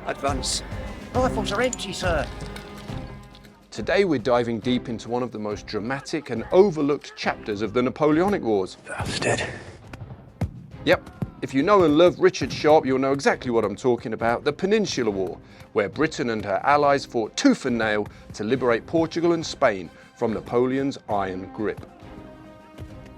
Advance. Rifles are empty, sir. Today we're diving deep into one of the most dramatic and overlooked chapters of the Napoleonic Wars. Bastard. Yep, if you know and love Richard Sharp, you'll know exactly what I'm talking about, the Peninsular War, where Britain and her allies fought tooth and nail to liberate Portugal and Spain from Napoleon's iron grip.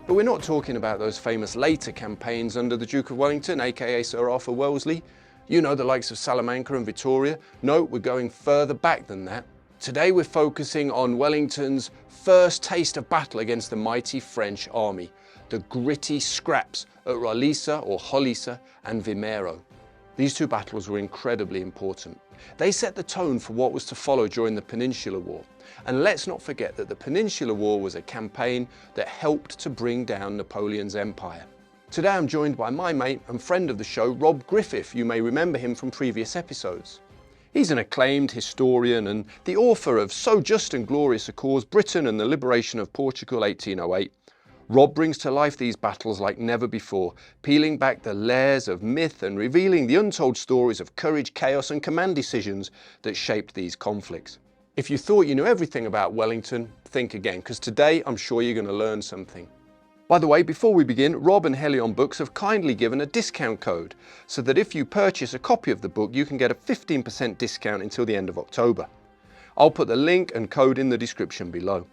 But we're not talking about those famous later campaigns under the Duke of Wellington, aka Sir Arthur Wellesley. You know, the likes of Salamanca and Vittoria. No, we're going further back than that. Today we're focusing on Wellington's first taste of battle against the mighty French army, the gritty scraps at Rolica or Rolica and Vimeiro. These two battles were incredibly important. They set the tone for what was to follow during the Peninsular War. And let's not forget that the Peninsular War was a campaign that helped to bring down Napoleon's empire. Today I'm joined by my mate and friend of the show, Rob Griffith. You may remember him from previous episodes. He's an acclaimed historian and the author of So Just and Glorious a Cause, Britain and the Liberation of Portugal 1808. Rob brings to life these battles like never before, peeling back the layers of myth and revealing the untold stories of courage, chaos and command decisions that shaped these conflicts. If you thought you knew everything about Wellington, think again, because today I'm sure you're going to learn something. By the way, before we begin, Rob and Helion Books have kindly given a discount code, so that if you purchase a copy of the book, you can get a 15% discount until the end of October. I'll put the link and code in the description below.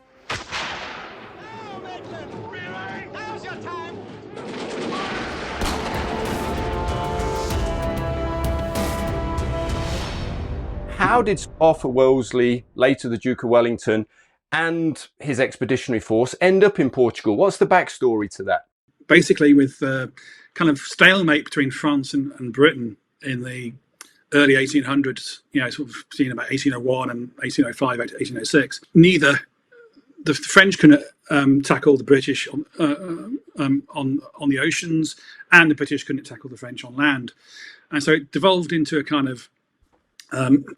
How did Arthur Wellesley, later the Duke of Wellington, and his expeditionary force end up in Portugal? What's the backstory to that? Basically, with kind of stalemate between France and Britain in the early 1800s, sort of seen about 1801 and 1805, 1806, neither the French couldn't tackle the British on the oceans, and the British couldn't tackle the French on land. And so it devolved into a kind of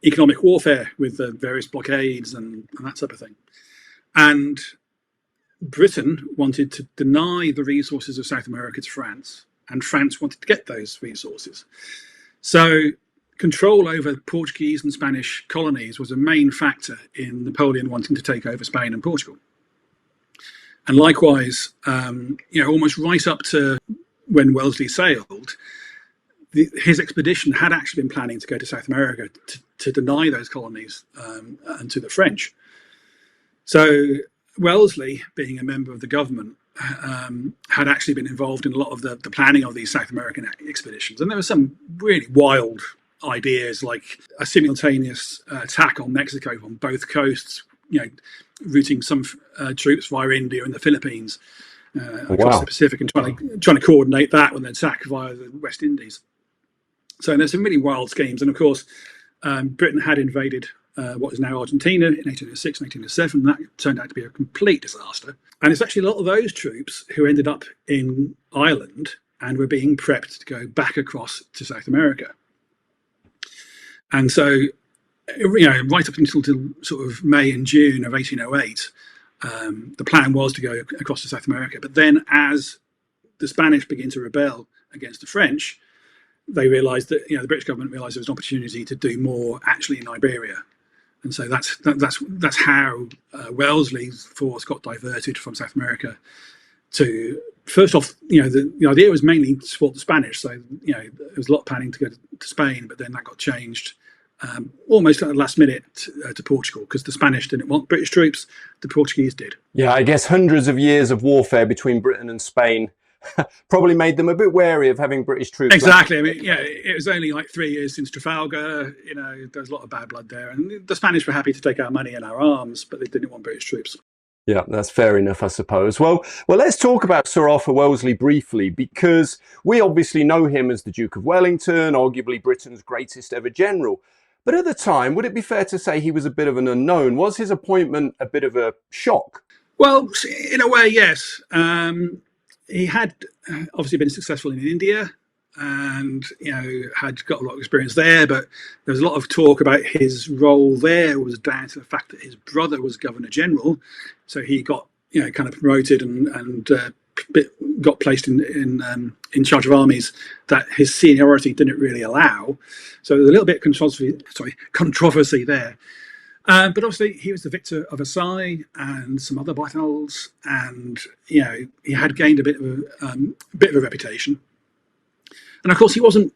economic warfare with various blockades and that type of thing. And Britain wanted to deny the resources of South America to France, and France wanted to get those resources. So control over Portuguese and Spanish colonies was a main factor in Napoleon wanting to take over Spain and Portugal. And likewise, almost right up to when Wellesley sailed, his expedition had actually been planning to go to South America to deny those colonies and to the French. So Wellesley, being a member of the government, had actually been involved in a lot of the planning of these South American expeditions. And there were some really wild ideas, like a simultaneous attack on Mexico on both coasts, routing some troops via India and the Philippines across the Pacific, and trying to coordinate that with an attack via the West Indies. So there's some really wild schemes. And of course, Britain had invaded what is now Argentina in 1806 and 1807. That turned out to be a complete disaster. And it's actually a lot of those troops who ended up in Ireland and were being prepped to go back across to South America. And so, right up until sort of May and June of 1808, the plan was to go across to South America. But then as the Spanish began to rebel against the French, they realised that the British government realised there was an opportunity to do more actually in Iberia, and so that's how Wellesley's force got diverted from South America to, first off, the idea was mainly to support the Spanish. So there was a lot of planning to go to Spain, but then that got changed almost at the last minute to Portugal, because the Spanish didn't want British troops, the Portuguese did. Yeah, I guess hundreds of years of warfare between Britain and Spain probably made them a bit wary of having British troops. Exactly. I mean, it was only like 3 years since Trafalgar. There was a lot of bad blood there, and the Spanish were happy to take our money and our arms, but they didn't want British troops. Yeah, that's fair enough, I suppose. Well, let's talk about Sir Arthur Wellesley briefly, because we obviously know him as the Duke of Wellington, arguably Britain's greatest ever general. But at the time, would it be fair to say he was a bit of an unknown? Was his appointment a bit of a shock? Well, in a way, yes. He had obviously been successful in India and had got a lot of experience there, but there was a lot of talk about his role there was down to the fact that his brother was Governor General, so he got kind of promoted and got placed in charge of armies that his seniority didn't really allow. So there's a little bit of controversy there. But obviously, he was the victor of Versailles and some other battles, and he had gained a bit of a reputation. And of course, he wasn't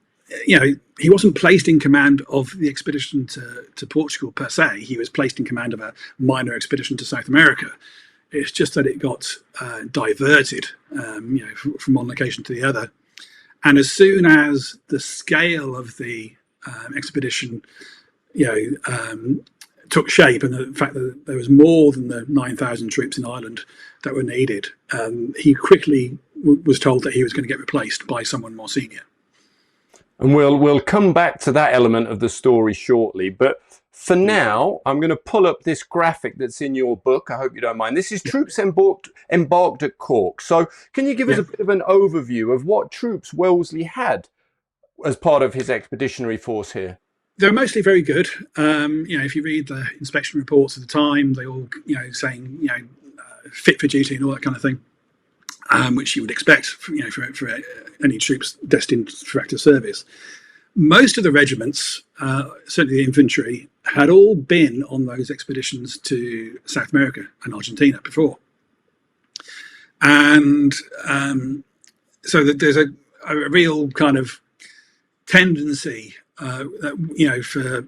placed in command of the expedition to Portugal per se. He was placed in command of a minor expedition to South America. It's just that it got diverted, from one location to the other. And as soon as the scale of the expedition, took shape, and the fact that there was more than the 9,000 troops in Ireland that were needed, he quickly was told that he was going to get replaced by someone more senior. And we'll come back to that element of the story shortly. But for now, I'm going to pull up this graphic that's in your book. I hope you don't mind. This is troops embarked at Cork. So can you give us a bit of an overview of what troops Wellesley had as part of his expeditionary force here? They're mostly very good. If you read the inspection reports of the time, they all, saying, fit for duty and all that kind of thing, which you would expect, for any troops destined for active service. Most of the regiments, certainly the infantry, had all been on those expeditions to South America and Argentina before. And so that there's a real kind of tendency for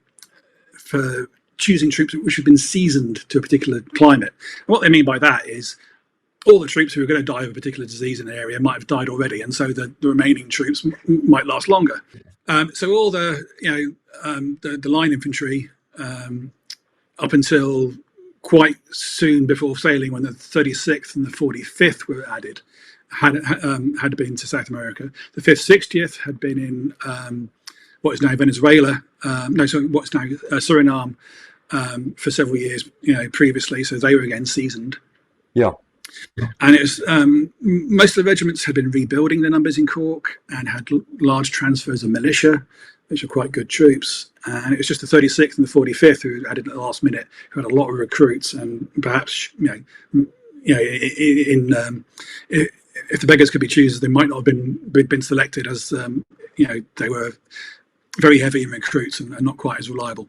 choosing troops which have been seasoned to a particular climate. And what they mean by that is all the troops who are going to die of a particular disease in an area might have died already, and so the remaining troops might last longer. So all the line infantry, up until quite soon before sailing, when the 36th and the 45th were added, had been to South America. The 5th, 60th had been in what is now Venezuela, what's now Suriname, for several years, previously. So they were again seasoned. Yeah. And it was most of the regiments had been rebuilding their numbers in Cork and had large transfers of militia, which are quite good troops. And it was just the 36th and the 45th who added at the last minute, who had a lot of recruits, and perhaps if the beggars could be choosers, they might not have been selected, as they were very heavy in recruits and not quite as reliable.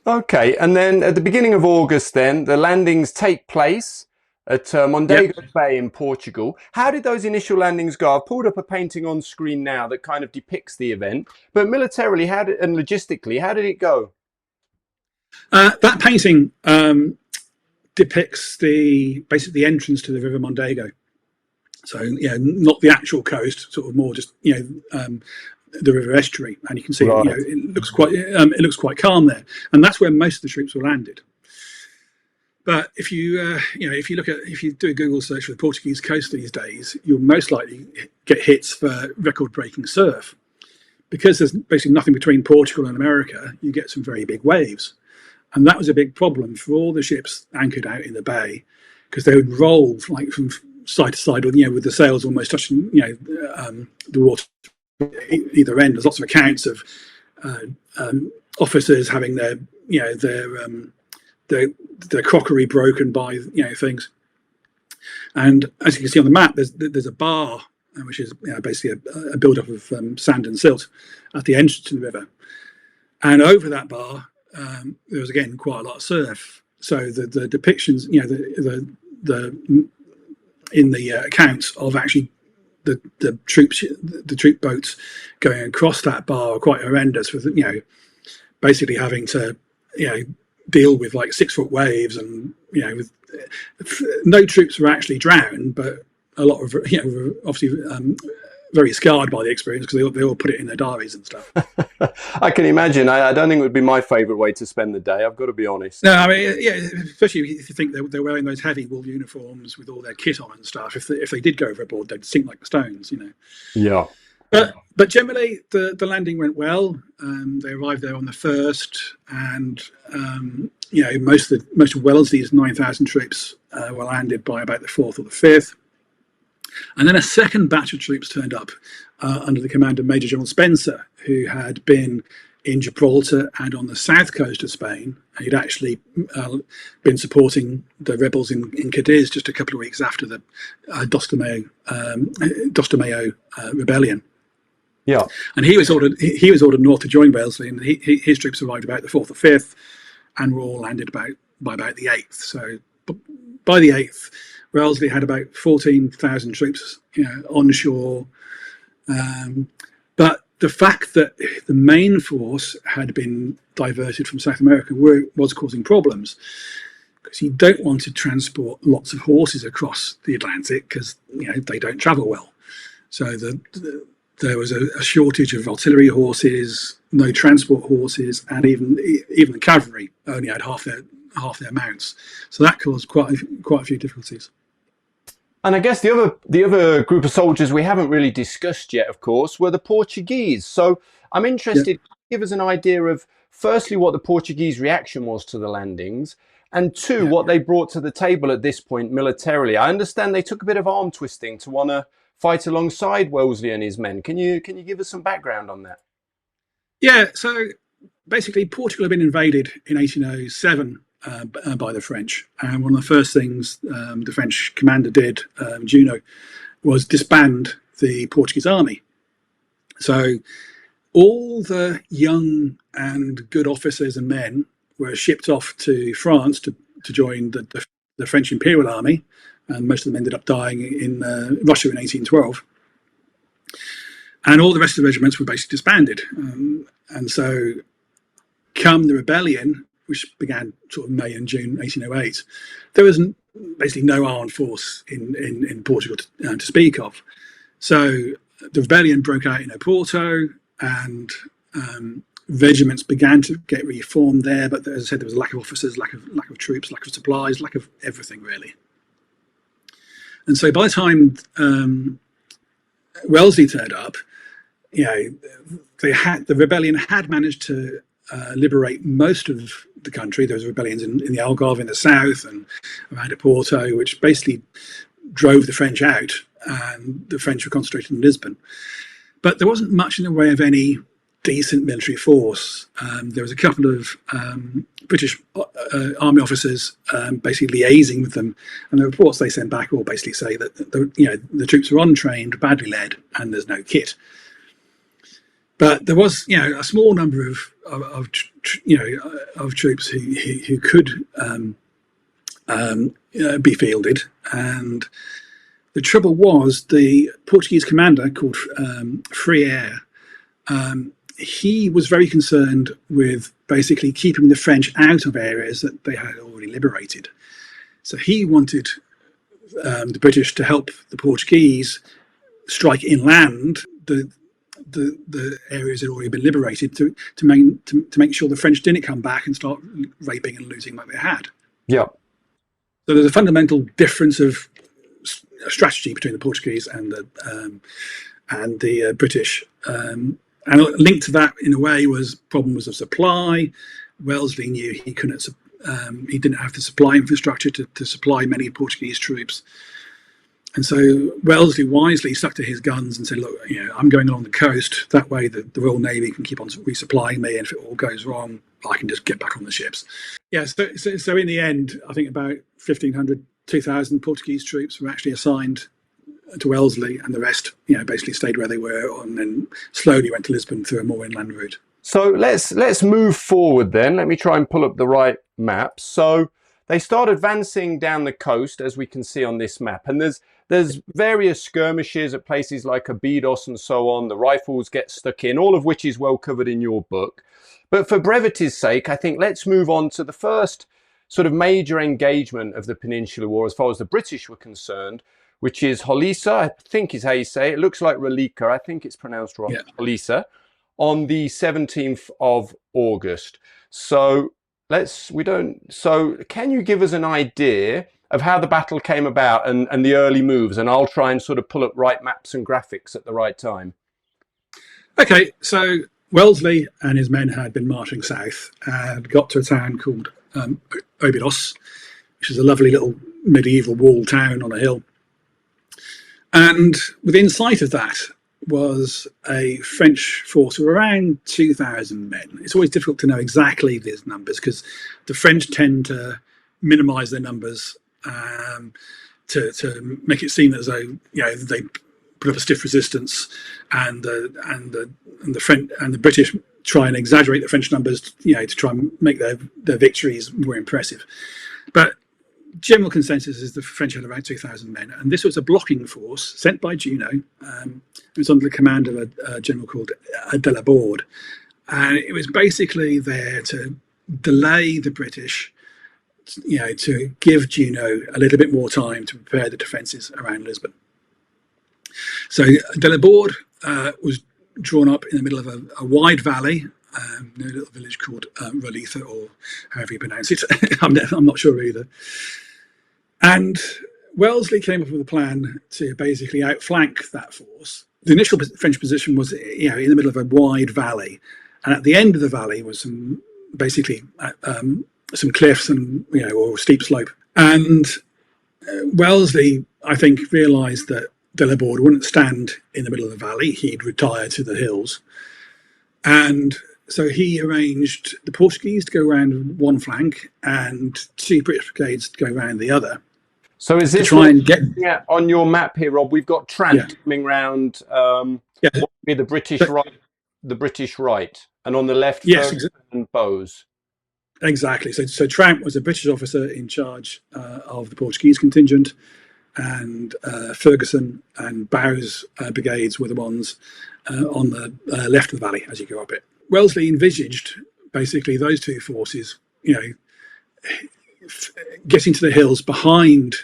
Okay, and then at the beginning of August, then the landings take place at Mondego Bay in Portugal. How did those initial landings go? I've pulled up a painting on screen now that kind of depicts the event, but militarily, and logistically, how did it go? That painting depicts basically the entrance to the River Mondego. So not the actual coast, sort of more just the river estuary, and you can see it looks quite calm there, and that's where most of the troops were landed. But if you do a Google search for the Portuguese coast these days, you'll most likely get hits for record-breaking surf, because there's basically nothing between Portugal and America. You get some very big waves, and that was a big problem for all the ships anchored out in the bay, because they would roll like from side to side, with the sails almost touching the water either end. There's lots of accounts of officers having their crockery broken by things. And as you can see on the map, there's a bar, which is basically a build-up of sand and silt at the entrance to the river, and over that bar there was again quite a lot of surf. So the depictions, in the accounts of actually the troop boats going across that bar are quite horrendous, with basically having to deal with like 6-foot waves, and with no troops were actually drowned, but a lot of were obviously very scarred by the experience, because they all put it in their diaries and stuff. I can imagine. I don't think it would be my favourite way to spend the day, I've got to be honest. No, I mean, especially if you think they're wearing those heavy wool uniforms with all their kit on and stuff. If they did go overboard, they'd sink like stones, Yeah. But generally, the landing went well. They arrived there on the 1st, and most of Wellesley's 9,000 troops were landed by about the 4th or the 5th. And then a second batch of troops turned up under the command of Major General Spencer, who had been in Gibraltar and on the south coast of Spain. He'd actually been supporting the rebels in Cadiz just a couple of weeks after the Dos de Mayo rebellion. Yeah, and he was ordered north to join Wellesley, and his troops arrived about the 4th or 5th, and were all landed by about the 8th. So by the 8th, Wellesley had about 14,000 troops, onshore. But the fact that the main force had been diverted from South America was causing problems, because you don't want to transport lots of horses across the Atlantic, because they don't travel well. So there was a shortage of artillery horses, no transport horses, and even the cavalry only had half their mounts. So that caused quite a few difficulties. and I guess the other group of soldiers we haven't really discussed yet, of course, were the Portuguese. So I'm interested. Give us an idea of, firstly, what the Portuguese reaction was to the landings, and two, what they brought to the table at this point militarily. I understand they took a bit of arm twisting to want to fight alongside Wellesley and his men. Can you give us some background on that? Yeah, so basically Portugal had been invaded in 1807 by the French, and one of the first things the French commander did, Junot, was disband the Portuguese army. So all the young and good officers and men were shipped off to France to join the French Imperial Army, and most of them ended up dying in Russia in 1812. And all the rest of the regiments were basically disbanded. And so, come the rebellion, which began sort of May and June 1808, there was basically no armed force in Portugal to speak of. So the rebellion broke out in Oporto, and regiments began to get reformed there. But as I said, there was a lack of officers, lack of troops, lack of supplies, lack of everything really. And so by the time Wellesley turned up, the rebellion had managed to liberate most of the country. There was rebellions in the Algarve in the south and around Oporto, which basically drove the French out, and the French were concentrated in Lisbon. But there wasn't much in the way of any decent military force. There was a couple of British army officers basically liaising with them, and the reports they sent back all basically say that the troops were untrained, badly led, and there's no kit. But there was a small number of troops who could be fielded, and the trouble was the Portuguese commander called Freire. He was very concerned with basically keeping the French out of areas that they had already liberated. So he wanted the British to help the Portuguese strike inland the areas that had already been liberated to make sure the French didn't come back and start raping and looting like they had. Yeah. So there's a fundamental difference of strategy between the Portuguese and the British. And linked to that, in a way, was problems of supply. Wellesley knew he didn't have the supply infrastructure to supply many Portuguese troops. And so Wellesley wisely stuck to his guns and said, look, I'm going along the coast. That way the Royal Navy can keep on resupplying me, and if it all goes wrong, I can just get back on the ships. Yeah, so in the end, I think about 1,500, 2,000 Portuguese troops were actually assigned to Wellesley, and the rest, basically stayed where they were, and then slowly went to Lisbon through a more inland route. So let's move forward then. Let me try and pull up the right map. So they start advancing down the coast, as we can see on this map, and there's various skirmishes at places like Abidos and so on. The rifles get stuck in, all of which is well covered in your book. But for brevity's sake, I think let's move on to the first sort of major engagement of the Peninsular War as far as the British were concerned, which is Roliça, I think is how you say it. It looks like Rolica, I think it's pronounced wrong, yeah. Roliça, on the 17th of August. So can you give us an idea of how the battle came about and the early moves? And I'll try and sort of pull up right maps and graphics at the right time. Okay, so Wellesley and his men had been marching south and got to a town called Obidos, which is a lovely little medieval walled town on a hill. And within sight of that was a French force of around 2,000 men. It's always difficult to know exactly these numbers because the French tend to minimise their numbers to make it seem as though they put up a stiff resistance, and the French and the British try and exaggerate the French numbers, to try and make their victories more impressive. But general consensus is the French had around 2,000 men, and this was a blocking force sent by Junot. It was under the command of a general called Delaborde, and it was basically there to delay the British, to give Junot a little bit more time to prepare the defences around Lisbon. So Delaborde was drawn up in the middle of a wide valley, a little village called Rolica, or however you pronounce it. I'm not sure either. And Wellesley came up with a plan to basically outflank that force. The initial French position was, in the middle of a wide valley, and at the end of the valley was some cliffs and or steep slope. And Wellesley, I think, realised that Delaborde wouldn't stand in the middle of the valley. He'd retire to the hills, and so he arranged the Portuguese to go around one flank and 2 British brigades to go around the other. So is this try and get on your map here, Rob? We've got Trant coming round. What would be the British right, and on the left, Ferguson and Bowes. Exactly. So Trant was a British officer in charge of the Portuguese contingent, and Ferguson and Bowes brigades were the ones on the left of the valley as you go up it. Wellesley envisaged basically those 2 forces, getting to the hills behind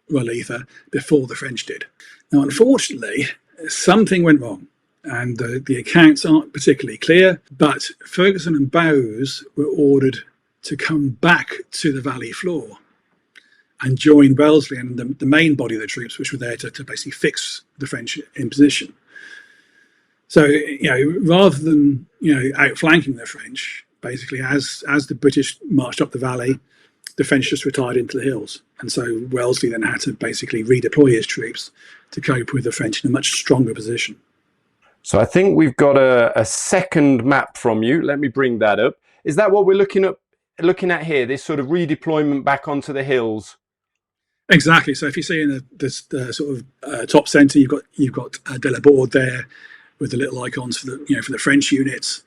Rolica before the French did. Now, unfortunately, something went wrong, and the accounts aren't particularly clear, but Ferguson and Bowes were ordered to come back to the valley floor and join Wellesley and the main body of the troops, which were there to basically fix the French in position. So, rather than, outflanking the French, basically, as the British marched up the valley, the French just retired into the hills. And so Wellesley then had to basically redeploy his troops to cope with the French in a much stronger position. So I think we've got a second map from you. Let me bring that up. Is that what we're looking at here, this sort of redeployment back onto the hills? Exactly. So if you see in the sort of top centre, you've got Delaborde there with the little icons for the French units.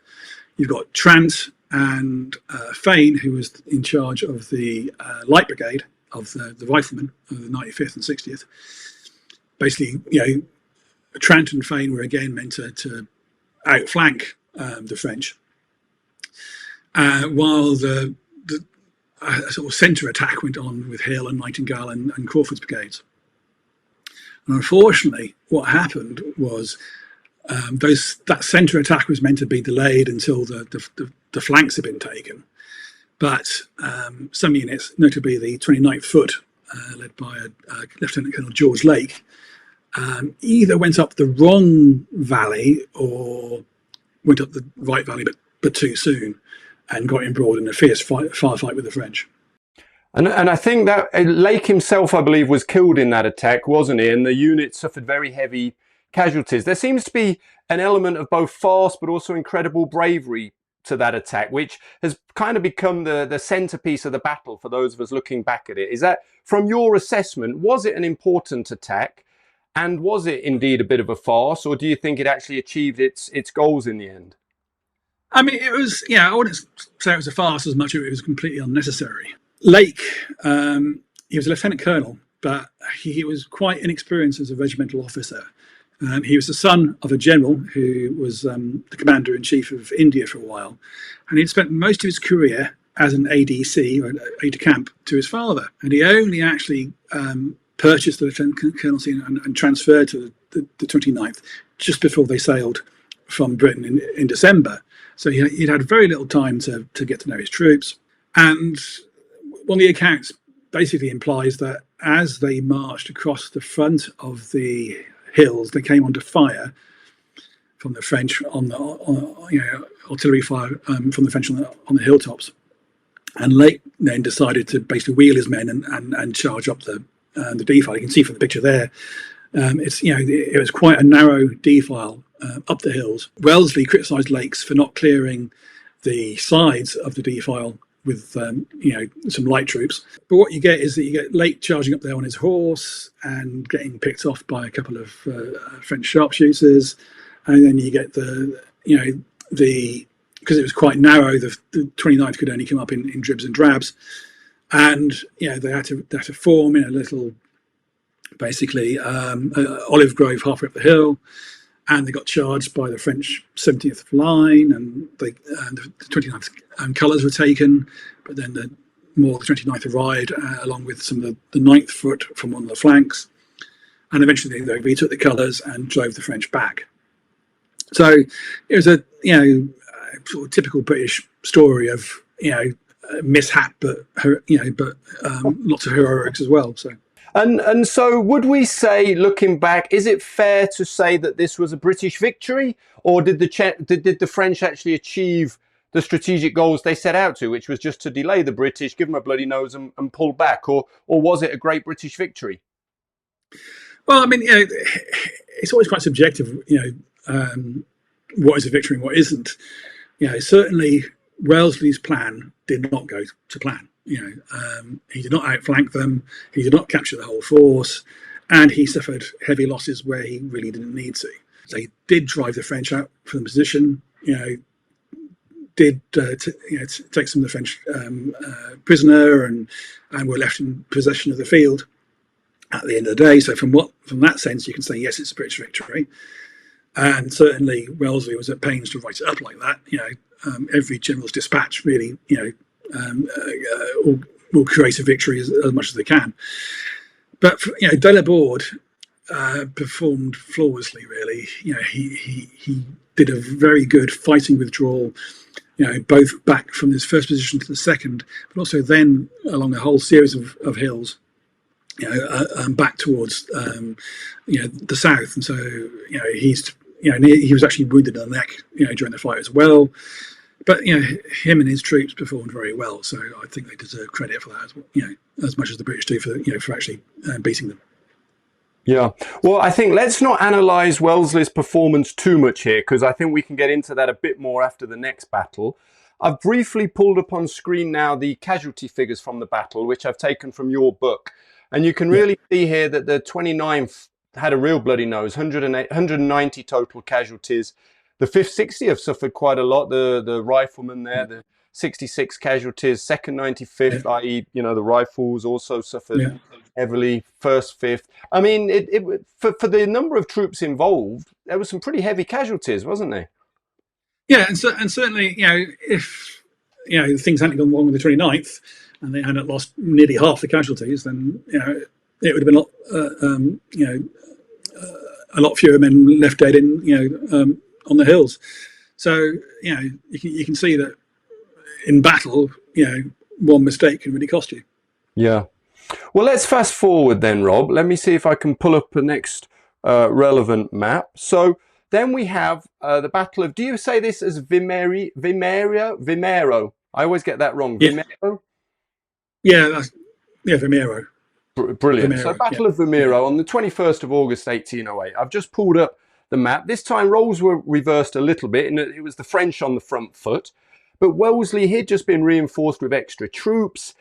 You've got Trant and Fane, who was in charge of the light brigade of the riflemen of the 95th and 60th. Basically, Trant and Fane were again meant to outflank the French, while the sort of centre attack went on with Hill and Nightingale and Crawford's brigades. And unfortunately, what happened was that centre attack was meant to be delayed until the flanks had been taken. But some units, notably the 29th Foot, led by Lieutenant Colonel George Lake, either went up the wrong valley or went up the right valley, but too soon, and got embroiled in a fierce firefight with the French. And I think that Lake himself, I believe, was killed in that attack, wasn't he? And the unit suffered very heavy casualties. There seems to be an element of both farce but also incredible bravery to that attack, which has kind of become the centerpiece of the battle for those of us looking back at it. Is that, from your assessment, was it an important attack? And was it indeed a bit of a farce, or do you think it actually achieved its goals in the end? I mean, it was, I wouldn't say it was a farce as much as it was completely unnecessary. Lake, he was a lieutenant colonel, but he was quite inexperienced as a regimental officer. He was the son of a general who was the commander-in-chief of India for a while, and he'd spent most of his career as an ADC, or an aide-de-camp, to his father. And he only actually purchased the lieutenant colonelcy and transferred to the 29th just before they sailed from Britain in December. So he'd had very little time to get to know his troops. And one of the accounts basically implies that as they marched across the front of the hills, they came under fire from the French artillery fire from the French on the hilltops. And Lake then decided to basically wheel his men and charge up the defile. You can see from the picture there It's it was quite a narrow defile up the hills. Wellesley criticised Lakes for not clearing the sides of the defile with some light troops. But what you get is that you get Lake charging up there on his horse and getting picked off by a couple of French sharpshooters, and then you get because it was quite narrow, the 29th could only come up in dribs and drabs, and they had to form in a little, basically olive grove halfway up the hill, and they got charged by the French 70th line, and the 29th colours were taken, but then the 29th arrived along with some of the 9th Foot from one of the flanks, and eventually they retook the colours and drove the French back. So it was a sort of typical British story of mishap, but lots of heroics as well. So. And so would we say, looking back, is it fair to say that this was a British victory, or did the French actually achieve the strategic goals they set out to, which was just to delay the British, give them a bloody nose and pull back, or was it a great British victory? Well, I mean, it's always quite subjective, what is a victory and what isn't. Certainly Wellesley's plan did not go to plan. He did not outflank them, he did not capture the whole force, and he suffered heavy losses where he really didn't need to. They did drive the French out from the position, did take some of the French prisoner and were left in possession of the field at the end of the day. So from that sense, you can say, yes, it's a British victory. And certainly Wellesley was at pains to write it up like that. Every general's dispatch really, will create a victory as much as they can. But de la Borde performed flawlessly. Really, he did a very good fighting withdrawal. Both back from his first position to the second, but also then along a whole series of hills. Back towards the south, and so he was actually wounded in the neck during the fight as well. But him and his troops performed very well, so I think they deserve credit for that as well, as much as the British do for actually beating them. Yeah, well, I think let's not analyse Wellesley's performance too much here, because I think we can get into that a bit more after the next battle. I've briefly pulled up on screen now the casualty figures from the battle, which I've taken from your book. And you can really see here that the 29th had a real bloody nose, 190 total casualties. The 5th, 60th suffered quite a lot, the riflemen there, the 66 casualties. 2nd, 95th, i.e., the rifles also suffered heavily. 1st, 5th. I mean, for the number of troops involved, there was some pretty heavy casualties, wasn't there? Yeah, and certainly, if things hadn't gone wrong with the 29th, and they hadn't lost nearly half the casualties, then it would have been a lot fewer men left dead on the hills. So you can see that in battle, one mistake can really cost you. Yeah. Well, let's fast forward then, Rob. Let me see if I can pull up the next relevant map. So then we have the Battle of. Do you say this as Vimeiro? I always get that wrong. Vimeiro. Yeah, Vimeiro. Brilliant. Vimeiro, so Battle of Vimeiro on the 21st of August 1808. I've just pulled up the map. This time roles were reversed a little bit, and it was the French on the front foot. But Wellesley had just been reinforced with extra troops.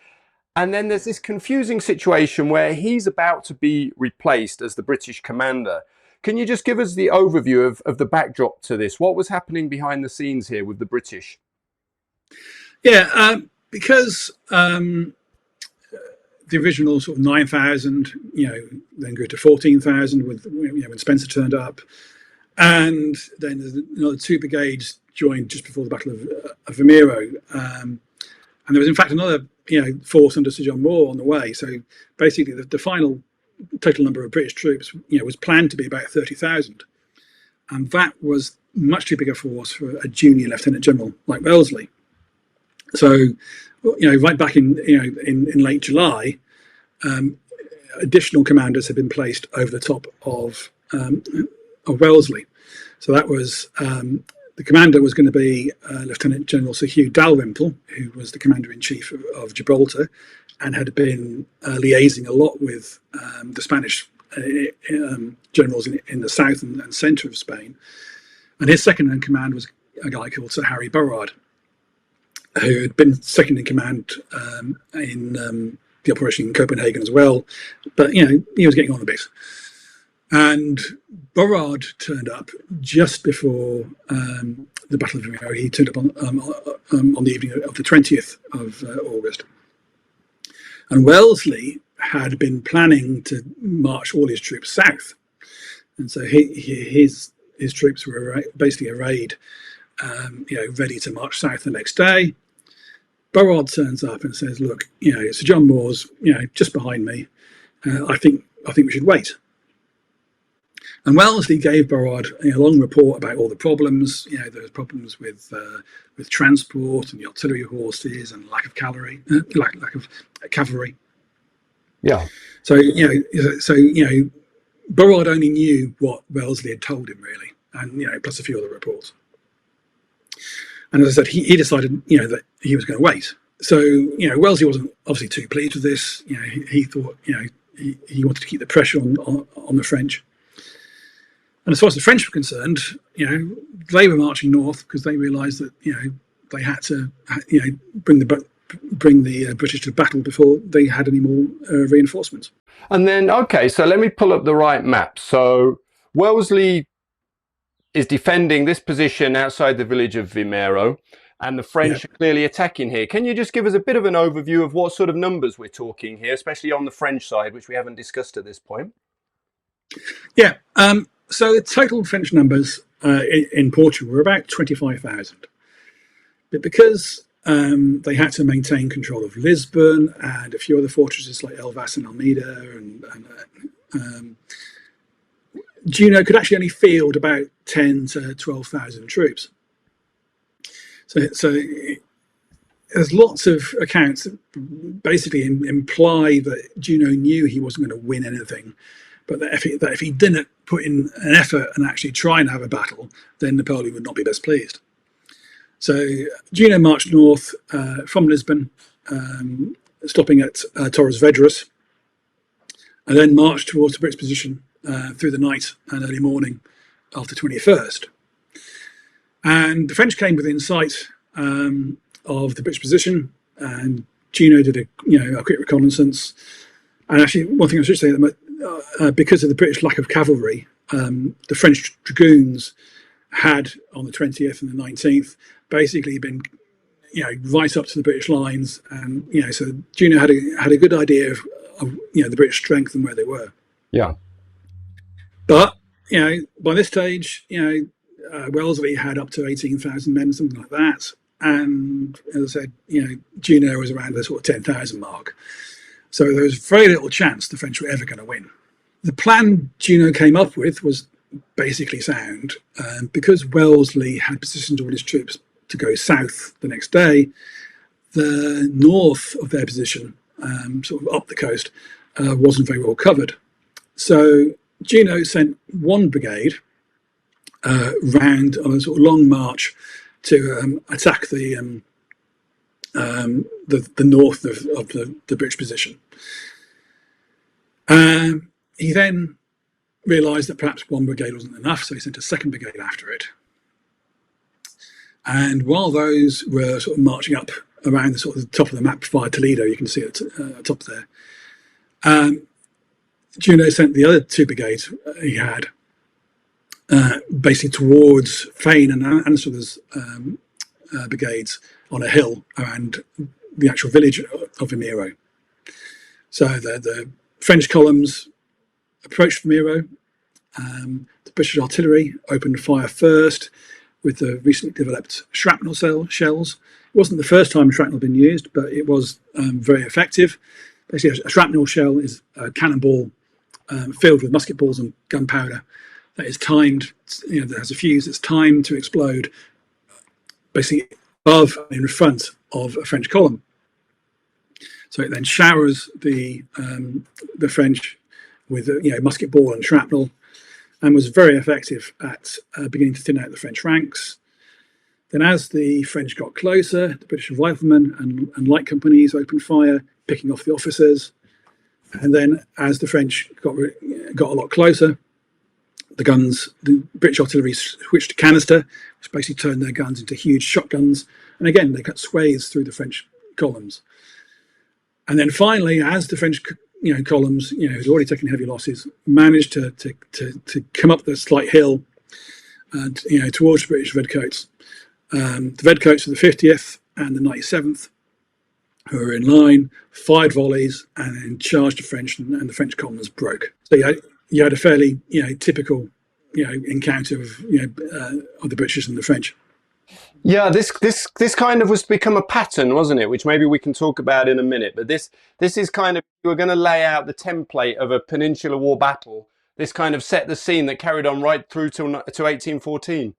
And then there's this confusing situation where he's about to be replaced as the British commander. Can you just give us the overview of the backdrop to this? What was happening behind the scenes here with the British? Yeah, because the original sort of 9,000, then grew to 14,000 with when Spencer turned up, and then there's another 2 brigades joined just before the Battle of Vimeiro, and there was in fact another force under Sir John Moore on the way. So basically, the final total number of British troops was planned to be about 30,000, and that was much too big a force for a junior lieutenant general like Wellesley. So, right back in late July, additional commanders had been placed over the top of Wellesley. So that was the commander was going to be Lieutenant General Sir Hugh Dalrymple, who was the commander-in-chief of Gibraltar, and had been liaising a lot with the Spanish generals in the south and centre of Spain. And his second in command was a guy called Sir Harry Burrard, who had been second in command in the operation in Copenhagen as well. But, he was getting on a bit. And Burrard turned up just before the Battle of Vimero. He turned up on the evening of the 20th of August. And Wellesley had been planning to march all his troops south. And so his troops were basically arrayed, ready to march south the next day. Burrard turns up and says, look, Sir John Moore's, just behind me. I think we should wait. And Wellesley gave Burrard a long report about all the problems. There was problems with transport and the artillery horses and lack of cavalry. Yeah. So Burrard only knew what Wellesley had told him, really, and plus a few other reports. And as I said, he decided that he was going to wait. So Wellesley wasn't obviously too pleased with this. He thought he wanted to keep the pressure on the French. And as far as the French were concerned, they were marching north because they realised that they had to bring the British to battle before they had any more reinforcements. And then, okay, so let me pull up the right map. So Wellesley is defending this position outside the village of Vimeiro, and the French are clearly attacking here. Can you just give us a bit of an overview of what sort of numbers we're talking here, especially on the French side, which we haven't discussed at this point? Yeah. So the total French numbers in Portugal were about 25,000. But because they had to maintain control of Lisbon and a few other fortresses like Elvas and Almeida, and Junot could actually only field about 10 to 12,000 troops. So there's lots of accounts that basically imply that Junot knew he wasn't going to win anything, but that if he didn't put in an effort and actually try and have a battle, then Napoleon would not be best pleased. So Junot marched north from Lisbon, stopping at Torres Vedras, and then marched towards the British position through the night and early morning of the 21st. And the French came within sight of the British position, and Junot did a quick reconnaissance. And actually, one thing I should say, because of the British lack of cavalry, the French dragoons had on the 20th and the 19th basically been, right up to the British lines, and so Junot had a good idea of the British strength and where they were. Yeah. But by this stage, Wellesley had up to 18,000 men, something like that, and as I said, Junot was around the sort of 10,000 mark. So there was very little chance the French were ever going to win. The plan Junot came up with was basically sound, because Wellesley had positioned all his troops to go south the next day. The north of their position, sort of up the coast, wasn't very well covered. So Junot sent one brigade round on a sort of long march to attack the north of the British position. He then realised that perhaps one brigade wasn't enough, so he sent a second brigade after it. And while those were sort of marching up around the sort of the top of the map via Toledo, you can see it top there, Junot sent the other two brigades he had basically towards Fane and Anstruther's brigades on a hill around the actual village of Vimeiro. So the French columns approached Vimeiro. The British artillery opened fire first with the recently developed shrapnel shells. It wasn't the first time shrapnel had been used, but it was very effective. Basically, a shrapnel shell is a cannonball filled with musket balls and gunpowder that is timed, that has a fuse that's timed to explode basically above and in front of a French column. So it then showers the French with musket ball and shrapnel, and was very effective at beginning to thin out the French ranks. Then as the French got closer, the British riflemen and light companies opened fire, picking off the officers. And then as the French got a lot closer, the British artillery switched to canister, which basically turned their guns into huge shotguns. And again, they cut swathes through the French columns. And then finally, as the French columns, had already taken heavy losses, managed to come up the slight hill, towards the British redcoats. The redcoats of the 50th and the 97th, who were in line, fired volleys and then charged the French, and the French columns broke. So you had a fairly typical encounter of the British and the French. Yeah, this kind of was become a pattern, wasn't it? Which maybe we can talk about in a minute. But this is kind of, you were going to lay out the template of a Peninsular War battle. This kind of set the scene that carried on right through to 1814.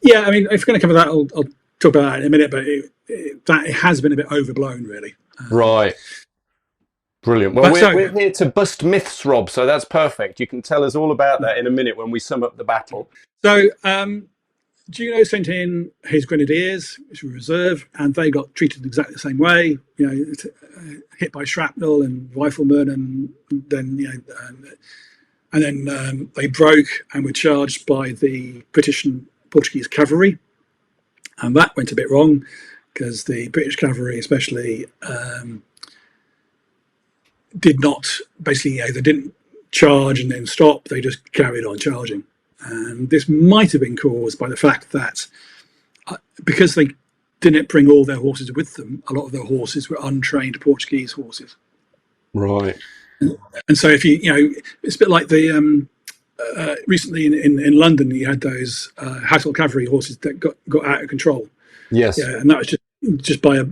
Yeah, I mean, if we're going to cover that, I'll talk about that in a minute. But it has been a bit overblown, really. Right. Brilliant. Well, we're here to bust myths, Rob. So that's perfect. You can tell us all about that in a minute when we sum up the battle. So Juno sent in his grenadiers, which were reserve, and they got treated exactly the same way. Hit by shrapnel and riflemen, and then they broke and were charged by the British and Portuguese cavalry, and that went a bit wrong because the British cavalry, especially, did not basically they didn't charge and then stop. They just carried on charging. And this might have been caused by the fact that because they didn't bring all their horses with them, a lot of their horses were untrained Portuguese horses. Right. And so if it's a bit like the recently in London, you had those Household cavalry horses that got out of control. Yes. Yeah, and that was just by a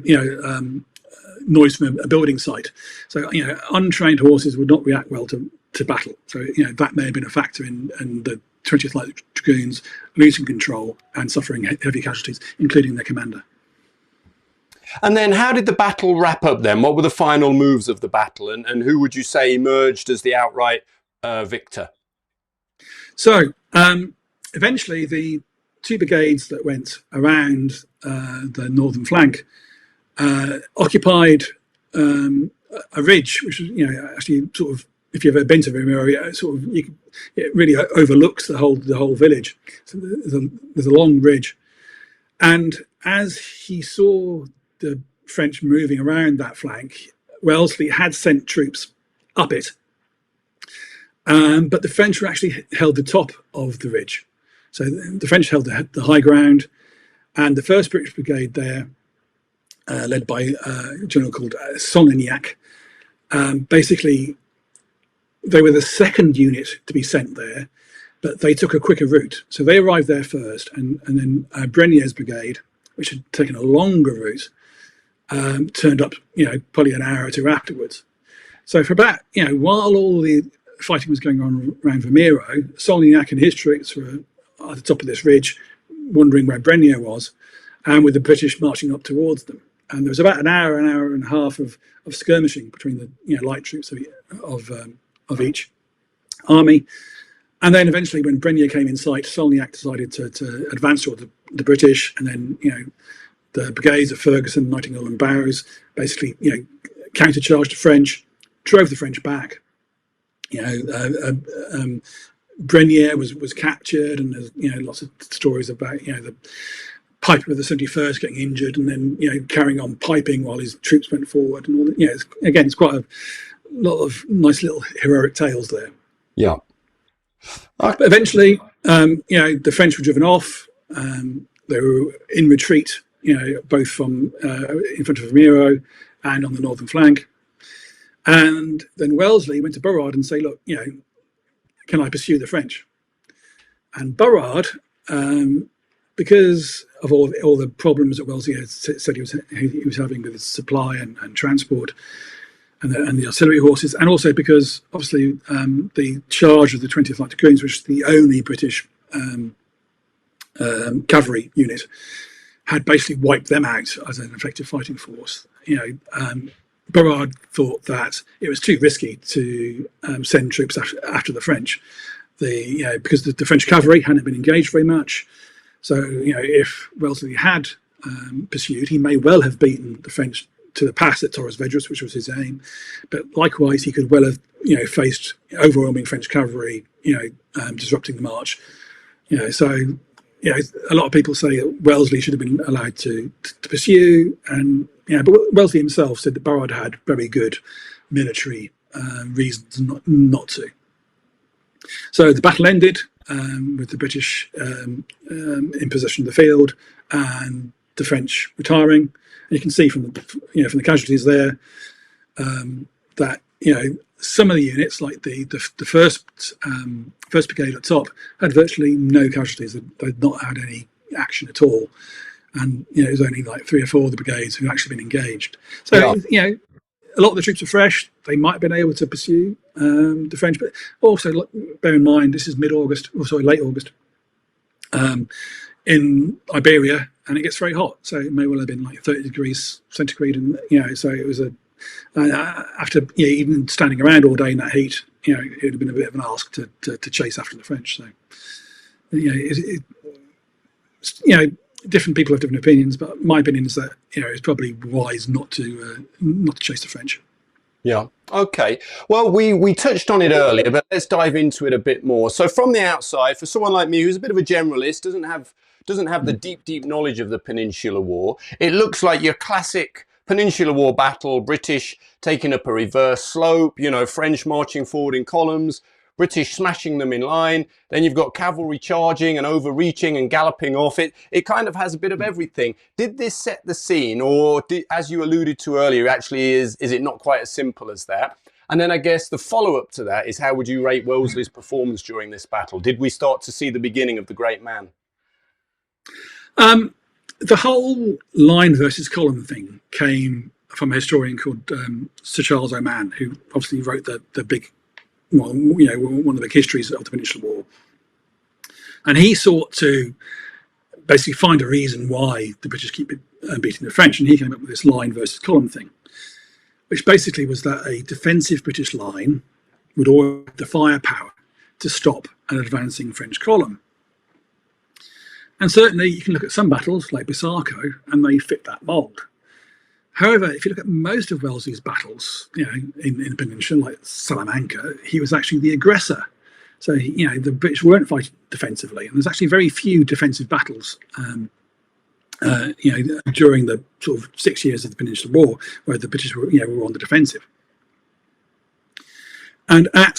noise from a building site. So untrained horses would not react well to battle. So that may have been a factor in the 20th Light Dragoons losing control and suffering heavy casualties, including their commander. And then how did the battle wrap up then? What were the final moves of the battle, and who would you say emerged as the outright victor? So eventually the two brigades that went around the northern flank occupied a ridge, which was actually sort of, if you've ever been to Vimeiro, it really overlooks the whole village. So there's a long ridge, and as he saw the French moving around that flank, Wellesley had sent troops up it, but the French were actually held the top of the ridge. So the French held the high ground, and the 1st British Brigade there, led by a general called Sonignac, basically they were the 2nd unit to be sent there, but they took a quicker route. So they arrived there first, and then Brenier's brigade, which had taken a longer route, turned up, probably an hour or two afterwards. So for about, while all the fighting was going on around Vimeiro, Sonignac and his troops were at the top of this ridge, wondering where Brenier was, and with the British marching up towards them. And there was about an hour and a half of skirmishing between the light troops of each army. And then eventually, when Brenier came in sight, Sonignac decided to advance toward the British, and then the brigades of Ferguson, Nightingale, and Bowes basically countercharged the French, drove the French back. Brenier was captured, and there's lots of stories about the piper of the 71st getting injured, and then carrying on piping while his troops went forward, and all that. It's quite a lot of nice little heroic tales there. Yeah. But eventually, the French were driven off. They were in retreat, both from in front of Vimeiro and on the northern flank. And then Wellesley went to Burrard and say, look, can I pursue the French? And Burrard, because of all the problems that Wellesley had said he was having with his supply and transport, and the artillery horses, and also because obviously the charge of the 20th Light Dragoons, which is the only British cavalry unit, had basically wiped them out as an effective fighting force. Burrard thought that it was too risky to send troops after the French, because the French cavalry hadn't been engaged very much. So if Wellesley had pursued, he may well have beaten the French to the pass at Torres Vedras, which was his aim. But likewise, he could well have faced overwhelming French cavalry, disrupting the march. So a lot of people say that Wellesley should have been allowed to pursue, and but Wellesley himself said that Burrard had very good military reasons not to. So the battle ended with the British in possession of the field and the French retiring. And you can see from the casualties there that some of the units, like the first brigade at top, had virtually no casualties. They'd not had any action at all, and it was only like 3 or 4 of the brigades who had actually been engaged. So a lot of the troops were fresh. They might have been able to pursue the French, but also bear in mind this is late August in Iberia, and it gets very hot. So it may well have been like 30 degrees centigrade, and so it was after even standing around all day in that heat, it would have been a bit of an ask to chase after the French. So different people have different opinions, but my opinion is that it's probably wise not to chase the French. Yeah. Okay. Well, we touched on it earlier, but let's dive into it a bit more. So, from the outside, for someone like me who's a bit of a generalist, doesn't have the deep knowledge of the Peninsular War, it looks like your classic Peninsular War battle: British taking up a reverse slope, French marching forward in columns, British smashing them in line. Then you've got cavalry charging and overreaching and galloping off. It kind of has a bit of everything. Did this set the scene, or as you alluded to earlier, actually is it not quite as simple as that? And then I guess the follow-up to that is, how would you rate Wellesley's performance during this battle? Did we start to see the beginning of the great man? The whole line versus column thing came from a historian called Sir Charles Oman, who obviously wrote the big, one of the big histories of the Peninsular War. And he sought to basically find a reason why the British keep beating the French, and he came up with this line versus column thing, which basically was that a defensive British line would always have the firepower to stop an advancing French column. And certainly you can look at some battles like Busaco and they fit that mould. However, if you look at most of Wellesley's battles, in the Peninsula, like Salamanca, he was actually the aggressor. So, the British weren't fighting defensively, and there's actually very few defensive battles, during the sort of 6 years of the Peninsular War, where the British were on the defensive. And at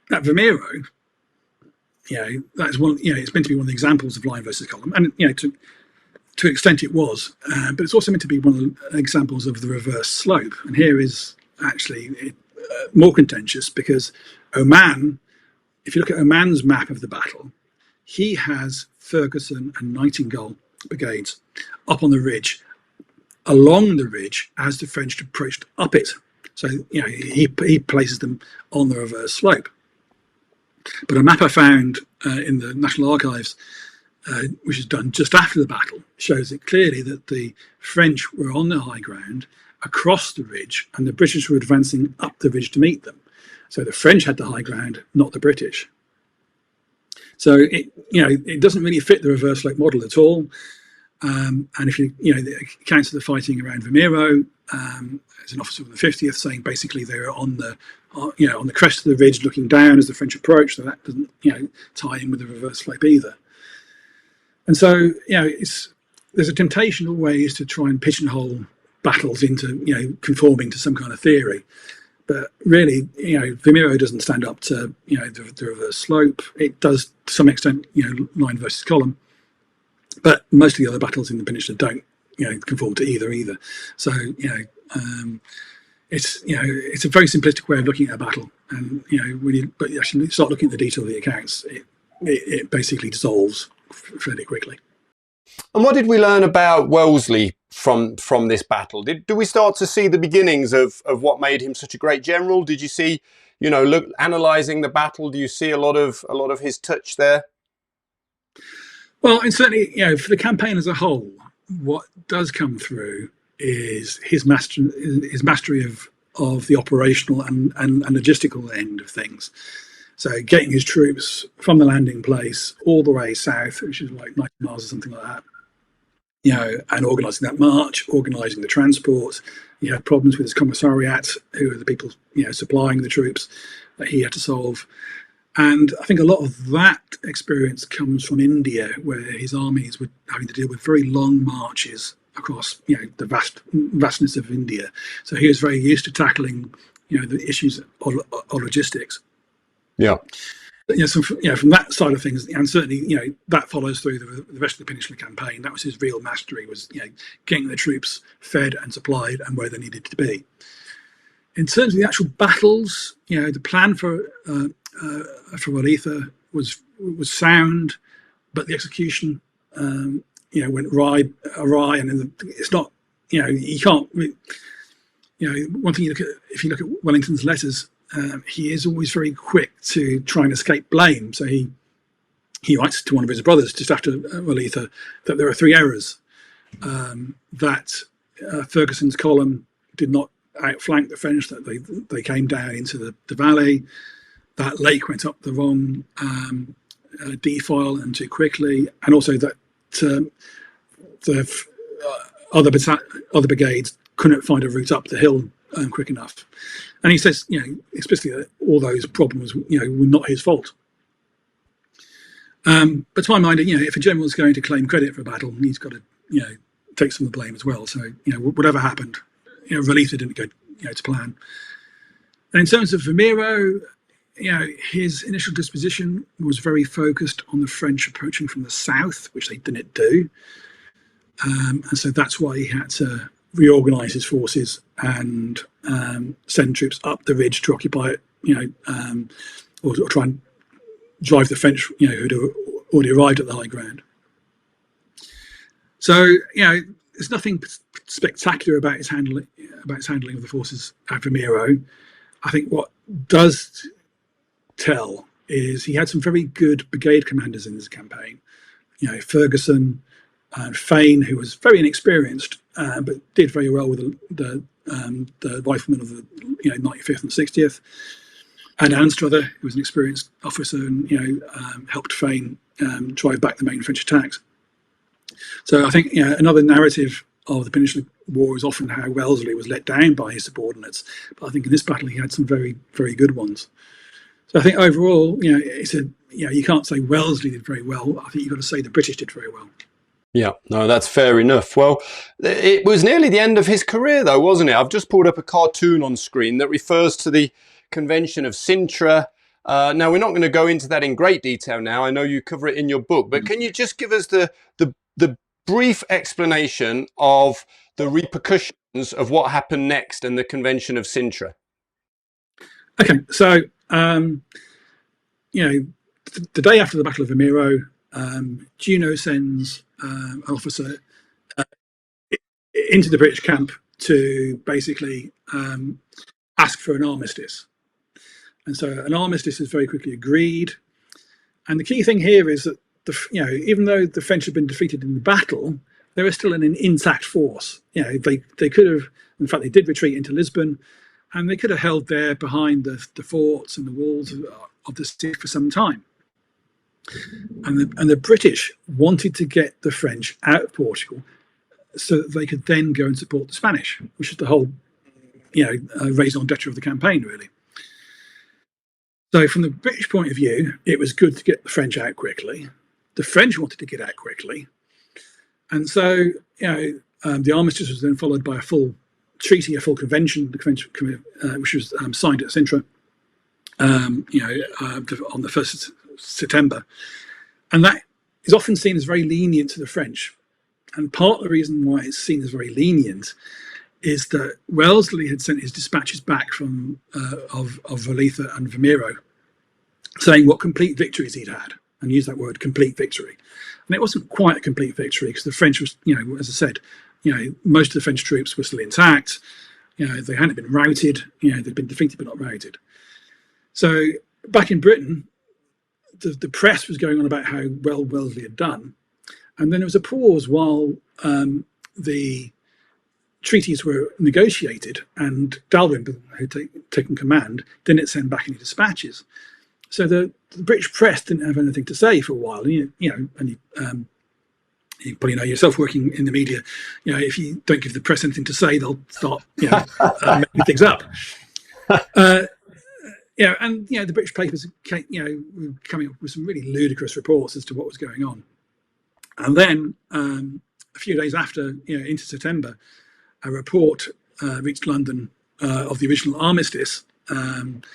Vimeiro, that's one. It's meant to be one of the examples of line versus column, and to an extent it was, but it's also meant to be one of the examples of the reverse slope. And here is actually more contentious, because Oman, if you look at Oman's map of the battle, he has Ferguson and Nightingale brigades up on the ridge, along the ridge as the French approached up it. So he places them on the reverse slope. But a map I found in the National Archives, which is done just after the battle, shows it clearly that the French were on the high ground across the ridge, and the British were advancing up the ridge to meet them. So the French had the high ground, not the British. So it doesn't really fit the reverse slope model at all. And if the accounts of the fighting around Vimeiro, as an officer of the 50th saying basically they were on the crest of the ridge looking down as the French approached, so that doesn't tie in with the reverse slope either. And so there's a temptation always to try and pigeonhole battles into conforming to some kind of theory. But really, Vimeiro doesn't stand up to the reverse slope. It does to some extent, line versus column. But most of the other battles in the peninsula don't, conform to either. So, it's a very simplistic way of looking at a battle. And but you actually start looking at the detail of the accounts, it basically dissolves fairly quickly. And what did we learn about Wellesley from this battle? Do we start to see the beginnings of what made him such a great general? Did you see, analysing the battle? Do you see a lot of his touch there? Well, and certainly, for the campaign as a whole, what does come through is his mastery of the operational and logistical end of things. So getting his troops from the landing place all the way south, which is like 90 miles or something like that, and organising that march, organising the transport. He had problems with his commissariat, who are the people, supplying the troops, that he had to solve. And I think a lot of that experience comes from India, where his armies were having to deal with very long marches across, the vastness of India. So he was very used to tackling, the issues of logistics. Yeah. So from that side of things, and certainly, that follows through the rest of the Peninsular campaign. That was his real mastery, was, getting the troops fed and supplied and where they needed to be. In terms of the actual battles, the plan for Rolica was sound, but the execution, went awry, and it's not, you can't. One thing if you look at Wellington's letters, he is always very quick to try and escape blame. So he writes to one of his brothers just after Rolica that there are 3 errors: that Ferguson's column did not outflank the French, that they came down into the valley, that Lake went up the wrong defile and too quickly, and also that the other brigades couldn't find a route up the hill quick enough. And he says, explicitly, that all those problems, were not his fault. But to my mind, if a general is going to claim credit for a battle, he's got to, take some of the blame as well. So, whatever happened, Rolica didn't go, to plan. And in terms of Vimeiro, his initial disposition was very focused on the French approaching from the south, which they didn't do. And so that's why he had to reorganise his forces and send troops up the ridge to occupy it, or try and drive the French, who'd already arrived at the high ground. So, there's nothing spectacular about his handling of the forces at Vimeiro. I think what does tell is he had some very good brigade commanders in this campaign. Ferguson and Fane, who was very inexperienced, but did very well with the riflemen of the 95th and 60th, and Anstruther, who was an experienced officer and helped Fane drive back the main French attacks. So I think another narrative of the Peninsular War is often how Wellesley was let down by his subordinates, but I think in this battle he had some very, very good ones. So I think overall, it's you can't say Wellesley did very well. I think you've got to say the British did very well. Yeah, no, that's fair enough. Well, it was nearly the end of his career, though, wasn't it? I've just pulled up a cartoon on screen that refers to the Convention of Cintra. Now, we're not going to go into that in great detail now. I know you cover it in your book, but can you just give us the brief explanation of the repercussions of what happened next in the Convention of Cintra? Okay, so, the day after the Battle of Vimeiro, Junot sends an officer into the British camp to basically ask for an armistice. And so an armistice is very quickly agreed. And the key thing here is that even though the French had been defeated in the battle, they were still an intact force. They could have, in fact, they did retreat into Lisbon, and they could have held there behind the forts and the walls of the city for some time. And the British wanted to get the French out of Portugal so that they could then go and support the Spanish, which is the whole, raison d'etre of the campaign, really. So from the British point of view, it was good to get the French out quickly. The French wanted to get out quickly. And so, the armistice was then followed by a full treaty, a full convention, which was signed at Cintra, on the 1st September. And that is often seen as very lenient to the French. And part of the reason why it's seen as very lenient is that Wellesley had sent his dispatches back from of Rolica and Vimeiro, saying what complete victories he'd had, and used that word, complete victory. And it wasn't quite a complete victory, because the French was, as I said, most of the French troops were still intact. They hadn't been routed. They'd been defeated but not routed. So back in Britain, the press was going on about how well Wellesley had done, and then there was a pause while the treaties were negotiated, and Dalrymple, who had taken command, didn't send back any dispatches. So the British press didn't have anything to say for a while. And You probably know yourself, working in the media, if you don't give the press anything to say, they'll start, making things up. And the British papers, were coming up with some really ludicrous reports as to what was going on. And then a few days after, into September, a report reached London of the original armistice, and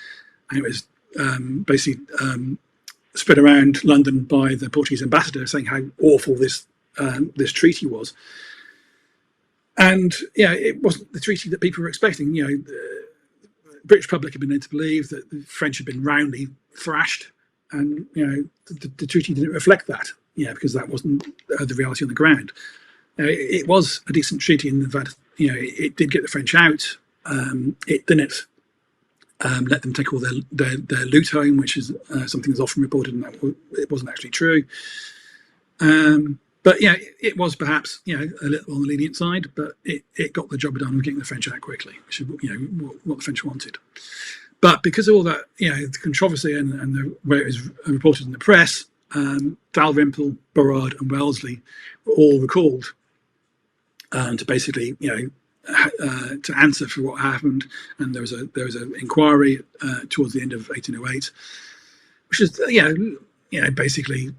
it was basically spread around London by the Portuguese ambassador, saying how awful this treaty was. And it wasn't the treaty that people were expecting. The British public had been led to believe that the French had been roundly thrashed, and the treaty didn't reflect that. Because that wasn't the reality on the ground. It was a decent treaty in the fact, it did get the French out. It didn't let them take all their loot home, which is something that's often reported, and that it wasn't actually true. But it was perhaps a little on the lenient side, but it got the job done with getting the French out quickly, which is what the French wanted. But because of all that, the controversy and the way it was reported in the press, Dalrymple, Burrard, and Wellesley were all recalled to basically, to answer for what happened. And there was an inquiry towards the end of 1808, which is basically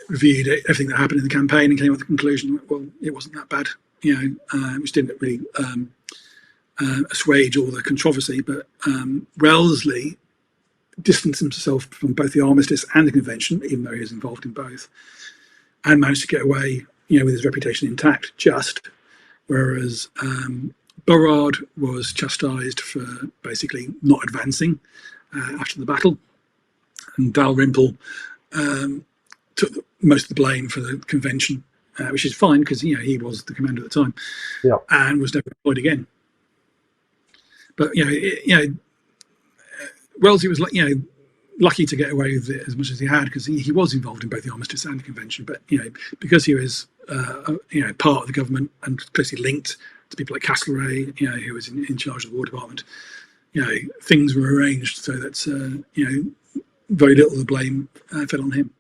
reviewed everything that happened in the campaign and came up with the conclusion, well, it wasn't that bad, which didn't really assuage all the controversy. But Wellesley distanced himself from both the armistice and the convention, even though he was involved in both, and managed to get away, with his reputation intact, whereas Burrard was chastised for basically not advancing after the battle, and Dalrymple took most of the blame for the convention, which is fine because he was the commander at the time, and was never employed again. But Wellesley was lucky to get away with it as much as he had, because he was involved in both the armistice and the convention. But because he was part of the government and closely linked to people like Castlereagh, who was in charge of the War Department, things were arranged so that very little of the blame fell on him.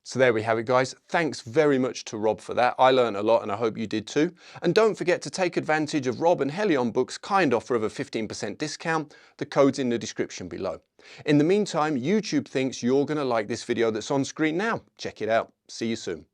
So there we have it, guys. Thanks very much to Rob for that. I learned a lot, and I hope you did too. And don't forget to take advantage of Rob and Helion Books' kind offer of a 15% discount. The code's in the description below. In the meantime, YouTube thinks you're going to like this video that's on screen now. Check it out. See you soon.